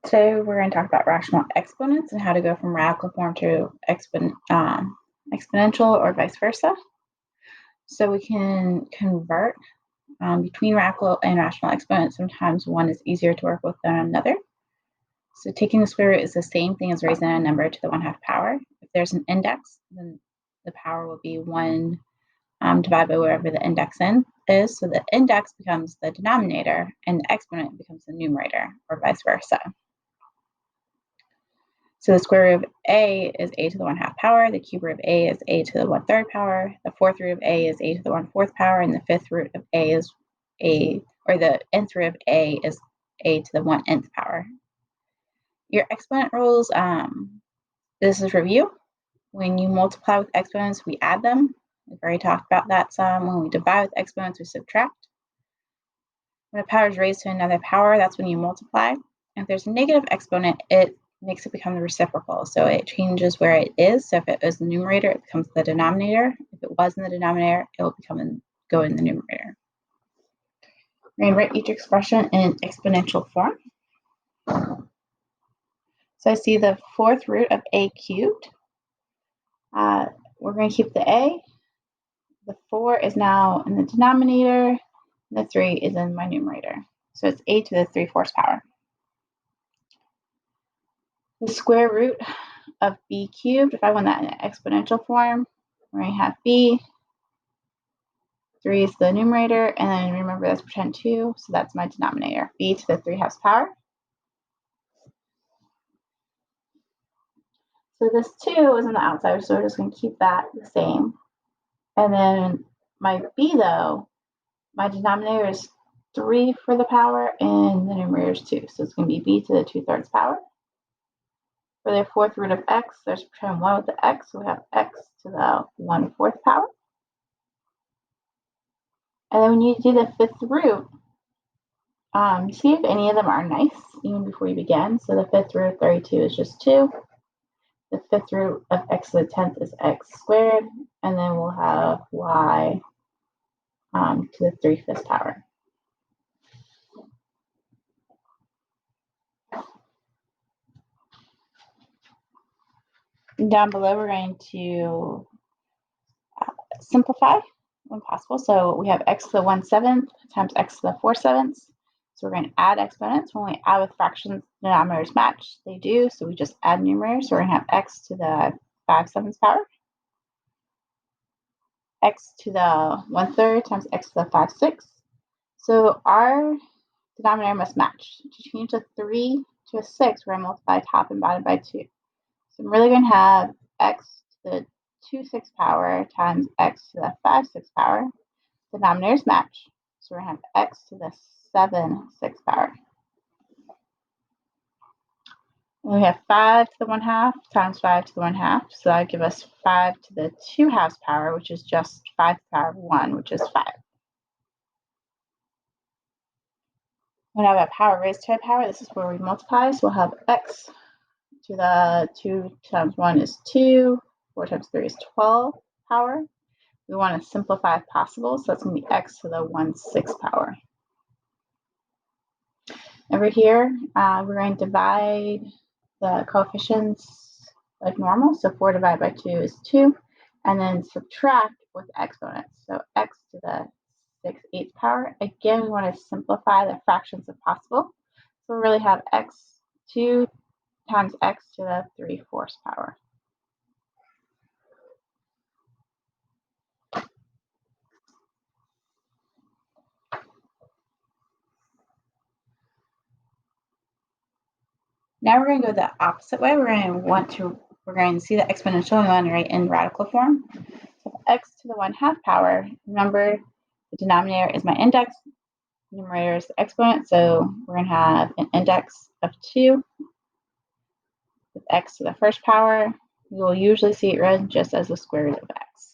Today we're going to talk about rational exponents and how to go from radical form to exponential or vice versa. So we can convert between radical and rational exponents. Sometimes one is easier to work with than another. So taking the square root is the same thing as raising a number to the 1/2 power. If there's an index, then the power will be 1 divided by wherever the index is. So the index becomes the denominator and the exponent becomes the numerator, or vice versa. So the square root of a is a to the 1/2 power, the cube root of a is a to the 1/3 power, the fourth root of a is a to the 1/4 power, and the fifth root of a is the nth root of a is a to the 1/n power. Your exponent rules, this is review. When you multiply with exponents, we add them. We've already talked about that some. When we divide with exponents, we subtract. When a power is raised to another power, that's when you multiply. And if there's a negative exponent, it makes it become the reciprocal. So it changes where it is. So if it was the numerator, it becomes the denominator. If it was in the denominator, it will go in the numerator. We're going to write each expression in exponential form. So I see the fourth root of a cubed. We're going to keep the a. The 4 is now in the denominator. The 3 is in my numerator. So it's a to the 3/4 power. The square root of b cubed, if I want that in exponential form, we're going to have b. 3 is the numerator, and then remember that's pretend 2, so that's my denominator, b to the 3/2 power. So this 2 is on the outside, so we're just going to keep that the same. And then my b, though, my denominator is 3 for the power, and the numerator is 2, so it's going to be b to the 2/3 power. For the fourth root of x, there's pretend 1 with the x, so we have x to the 1/4 power. And then when you do the fifth root, see if any of them are nice even before you begin. So the fifth root of 32 is just 2. The fifth root of x to the 10th is x squared. And then we'll have y to the 3/5 power. Down below, we're going to simplify when possible. So we have x to the 1/7 times x to the 4/7. So we're going to add exponents. When we add with fractions, denominators match. They do, so we just add numerators. So we're going to have x to the 5/7 power, x to the 1/3 times x to the 5/6. So our denominator must match. To change a 3 to a 6, we're going to multiply top and bottom by 2. So I'm really going to have x to the 2/6 power times x to the 5/6 power. Denominators match. So we're going to have x to the 7/6 power. And we have 5 to the 1/2 times 5 to the 1/2. So that would give us 5 to the 2/2 power, which is just 5 to the power of 1, which is 5. When I have a power raised to a power, this is where we multiply. So we'll have x to the 2 times 1 is 2. 4 times 3 is 12 power. We want to simplify if possible, so that's going to be x to the 1/6 power. Over here, we're going to divide the coefficients like normal. So 4 divided by 2 is 2. And then subtract with exponents. So x to the 6/8 power. Again, we want to simplify the fractions if possible. So we really have x 2 times x to the 3/4 power. Now we're going to go the opposite way. We're going to see the exponential and we want to write in radical form. So x to the 1/2 power, remember the denominator is my index, numerator is the exponent, so we're going to have an index of 2 with x to the 1st power. We will usually see it written just as the square root of x.